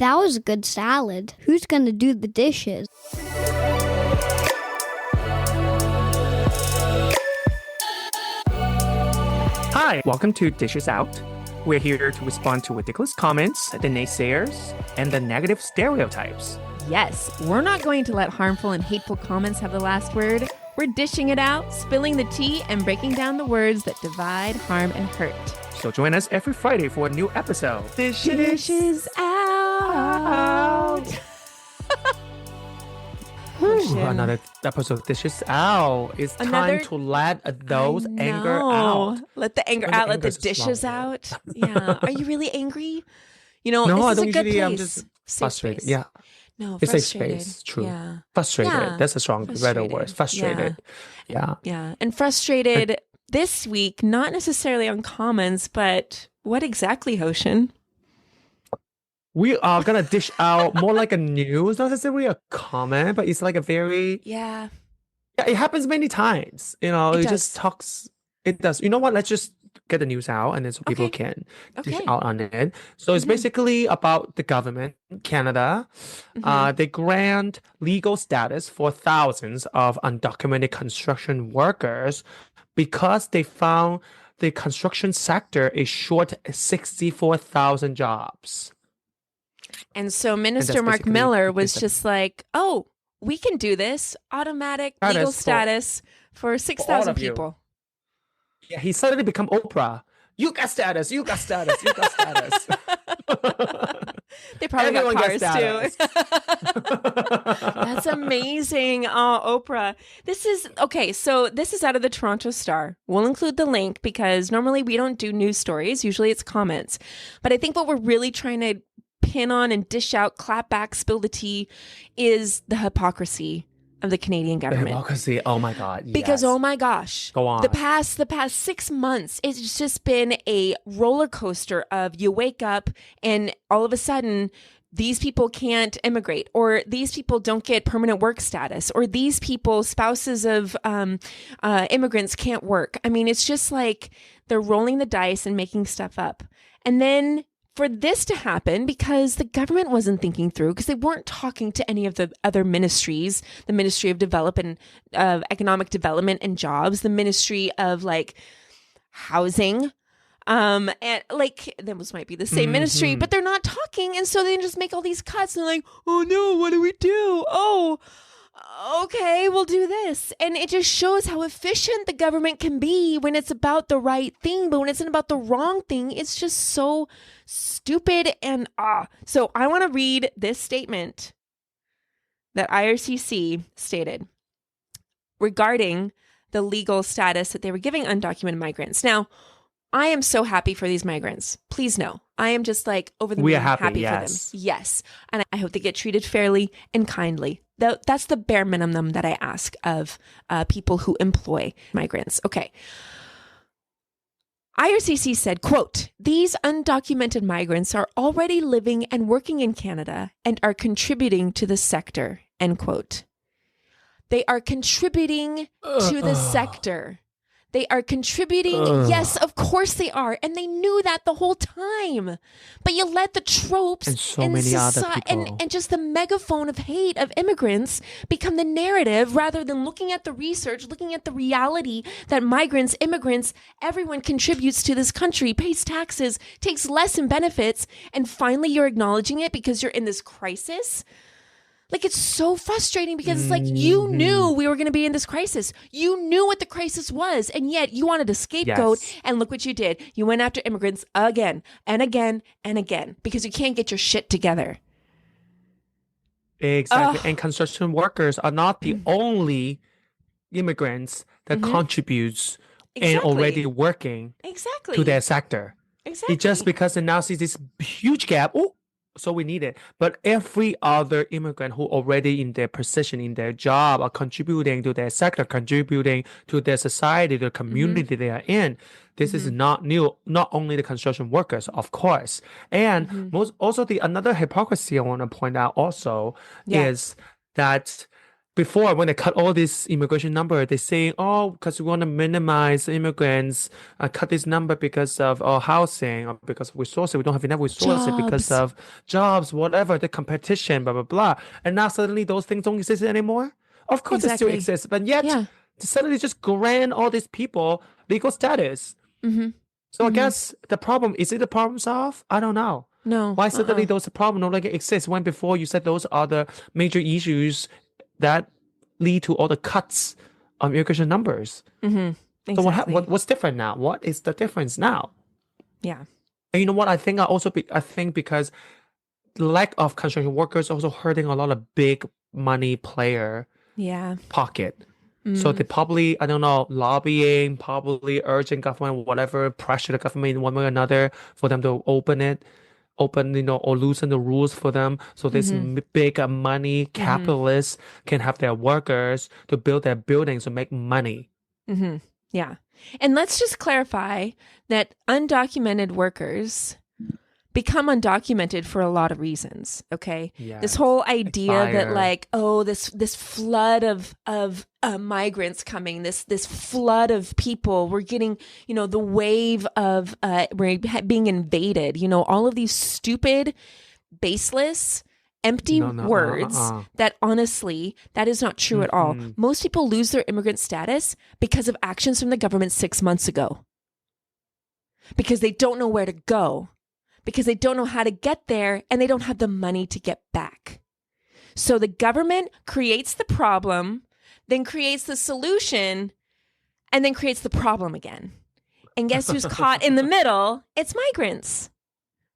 That was a good salad. Who's going to do the dishes? Hi, welcome to Dishes Out. We're here to respond to ridiculous comments, the naysayers, and the negative stereotypes. Yes, we're not going to let harmful and hateful comments have the last word. We're dishing it out, spilling the tea, and breaking down the words that divide, harm, and hurt. So join us every Friday for a new episode. Dishes out. Another episode of Dishes Out. It's time to let those anger out. Let the anger out. Let the dishes out. Yeah. Are you really angry? You know, no, this I is don't a good usually. place. I'm just Safe frustrated. space. Yeah. No, it's a frustrated. space. True. Yeah. Frustrated. Yeah. That's a strong, better word. Frustrated. Yeah. Yeah. And frustrated this week, not necessarily on comments, but what exactly, Hoshin? We are gonna dish out more like a news, not necessarily a comment, but it's like a very Yeah, it happens many times. You know, it does. just talks. It does. You know what? Let's just get the news out, and then so people can dish out on it. So it's basically about the government, Canada. They grant legal status for thousands of undocumented construction workers because they found the construction sector is short 64,000 jobs. And so Minister Mark Miller was just like, oh, we can do this. Automatic legal status for 6,000 people. Yeah, he suddenly become Oprah. You got status, you got status, you got status. They probably Everyone got gets cars too. That's amazing. Oh, Oprah. This is out of the Toronto Star. We'll include the link because normally we don't do news stories. Usually it's comments. But I think what we're really trying to pin on and dish out, clap back, spill the tea is the hypocrisy of the Canadian government. The hypocrisy. Oh my God. Because yes. Oh my gosh. Go on. The past 6 months, it's just been a roller coaster of you wake up and all of a sudden these people can't immigrate, or these people don't get permanent work status, or these people, spouses of immigrants, can't work. I mean, it's just like they're rolling the dice and making stuff up. And then for this to happen, because the government wasn't thinking through, because they weren't talking to any of the other ministries, the Ministry of Development, Economic Development and Jobs, the Ministry of like Housing, and like those might be the same ministry, but they're not talking, and so they just make all these cuts. And they're like, oh no, what do we do? Oh, okay, we'll do this. And it just shows how efficient the government can be when it's about the right thing, but when it's about the wrong thing, it's just so stupid and So I want to read this statement that IRCC stated regarding the legal status that they were giving undocumented migrants. Now, I am so happy for these migrants. Please know. I am just like over the moon happy yes. for them. Yes. And I hope they get treated fairly and kindly. That's the bare minimum that I ask of people who employ migrants. Okay. IRCC said, quote, these undocumented migrants are already living and working in Canada and are contributing to the sector, end quote. They are contributing to the sector. They are contributing. Yes, of course they are. And they knew that the whole time. But you let the tropes and so many other people and just the megaphone of hate of immigrants become the narrative rather than looking at the research, looking at the reality that migrants, immigrants, everyone contributes to this country, pays taxes, takes less in benefits, and finally you're acknowledging it because you're in this crisis. Like, it's so frustrating because it's like you knew we were going to be in this crisis. You knew what the crisis was, and yet you wanted a scapegoat, and look what you did. You went after immigrants again and again and again because you can't get your shit together. Exactly. And construction workers are not the only immigrants that contributes and already working to their sector. Exactly. It's just because they now see this huge gap. Oh, so we need it. But every other immigrant who already in their position, in their job, are contributing to their sector, contributing to their society, the community they are in. This is not new. Not only the construction workers, of course. And also another hypocrisy I want to point out also is that before when they cut all this immigration number, they say, oh, because we want to minimize immigrants, cut this number because of housing or because of resources. We don't have enough resources because Jobs. of jobs, whatever, the competition, blah, blah, blah. And now suddenly those things don't exist anymore. Of course, it still Exactly. exists, but yet Yeah. suddenly just grant all these people legal status. Mm-hmm. So I guess the problem, is it the problem solved? I don't know. No. Why suddenly those problem no longer exist when before you said those are the major issues that lead to all the cuts of immigration numbers. Mm-hmm. So Exactly. what's different now? What is the difference now? Yeah. And you know what? I think because the lack of construction workers also hurting a lot of big money player Yeah. pocket. So they probably, I don't know, lobbying, probably urging government, whatever, pressure the government in one way or another for them to open, or loosen the rules for them. So this big money capitalists can have their workers to build their buildings to make money. Mm-hmm. Yeah. And let's just clarify that undocumented workers become undocumented for a lot of reasons. Okay. Yes. This whole idea that fire. like, oh, this flood of migrants coming, this flood of people, we're getting, the wave of we're being invaded, all of these stupid, baseless, empty words that honestly, that is not true at all. Most people lose their immigrant status because of actions from the government 6 months ago. Because they don't know where to go. Because they don't know how to get there and they don't have the money to get back. So the government creates the problem, then creates the solution, and then creates the problem again. And guess who's caught in the middle? It's migrants,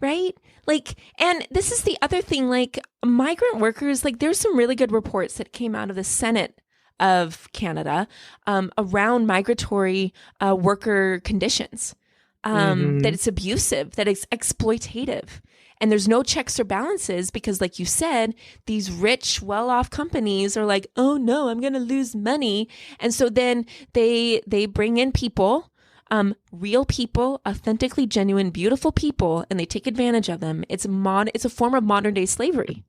right? Like, and this is the other thing, like migrant workers, like there's some really good reports that came out of the Senate of Canada around migratory worker conditions. That it's abusive, that it's exploitative. And there's no checks or balances because, like you said, these rich, well-off companies are like, oh no, I'm going to lose money. And so then they bring in people, real people, authentically genuine, beautiful people, and they take advantage of them. It's a form of modern day slavery.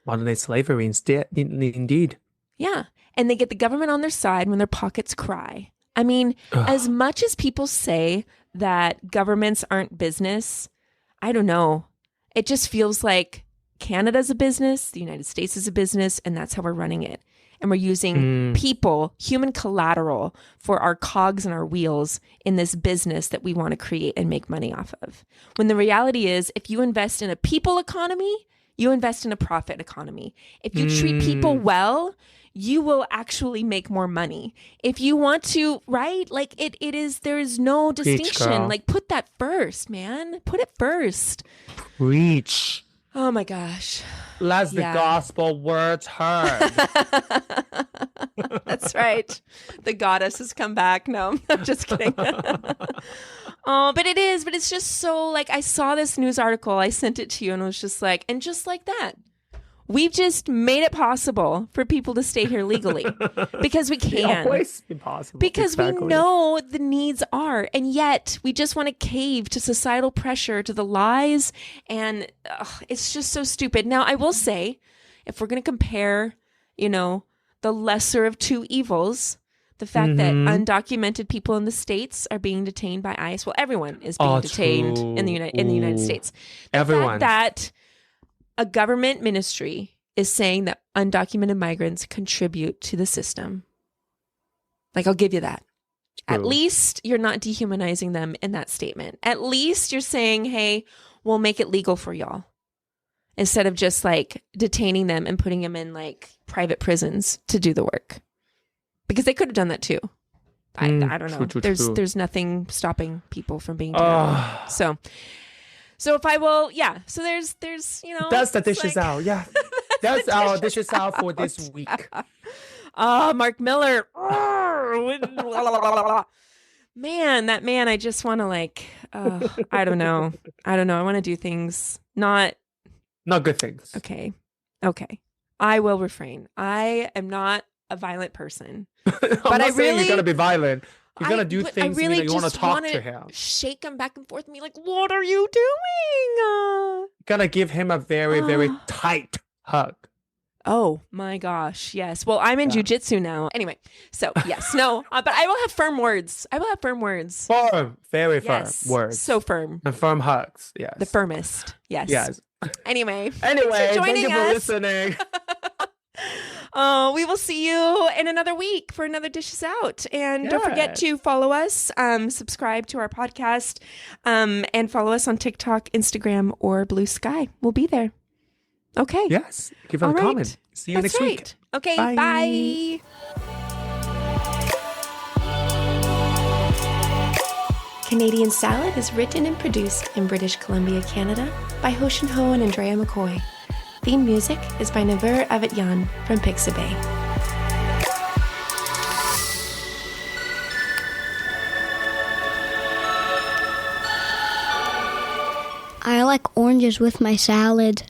Modern day slavery indeed. Yeah. And they get the government on their side when their pockets cry. I mean, as much as people say that governments aren't business, I don't know. It just feels like Canada's a business, the United States is a business, and that's how we're running it. And we're using people, human collateral, for our cogs and our wheels in this business that we want to create and make money off of. When the reality is, if you invest in a people economy, you invest in a profit economy. If you treat people well, you will actually make more money. If you want to, right? Like there is no distinction. Like put that first, man. Put it first. Preach. Oh my gosh. Let the gospel words heard. That's right. The goddess has come back. No, I'm just kidding. Oh, but it's just so like, I saw this news article, I sent it to you and it was just like, and just like that, we've just made it possible for people to stay here legally because we can. It's always impossible. Because we know the needs are, and yet we just want to cave to societal pressure, to the lies, and it's just so stupid. Now, I will say, if we're going to compare, the lesser of two evils, the fact that undocumented people in the States are being detained by ICE. Well, everyone is being detained in the United States. Everyone. The fact that a government ministry is saying that undocumented migrants contribute to the system. Like, I'll give you that. True. At least you're not dehumanizing them in that statement. At least you're saying, hey, we'll make it legal for y'all. Instead of just like detaining them and putting them in like private prisons to do the work. Because they could have done that too. I don't know. True. There's nothing stopping people from being terrible. So if I will, so there's that's the dishes out. Yeah, that's our dishes out for this week. Mark Miller, man, that man. I just want to like, I don't know. I want to do things not good things. Okay. I will refrain. I am not a violent person, but I really, you're gonna be violent. You're going to do things really you want to talk to him. Shake him back and forth and be like, what are you doing? You're going to give him a very, very tight hug. Oh my gosh. Yes. Well, I'm in jujitsu now. Anyway, so yes, no, but I will have firm words. Firm, very firm words. So firm. And firm hugs. Yes. The firmest. Yes. Yes. Anyway, thank you joining for us. listening. We will see you in another week for another Dishes Out. And don't forget to follow us, subscribe to our podcast, and follow us on TikTok, Instagram, or Blue Sky. We'll be there. Okay. Yes. Give us a comment. See you next week. Okay. Bye. Bye. Canadian Salad is written and produced in British Columbia, Canada by Hoshin Ho and Andrea McCoy. Theme music is by Naver Avetyan from Pixabay. I like oranges with my salad.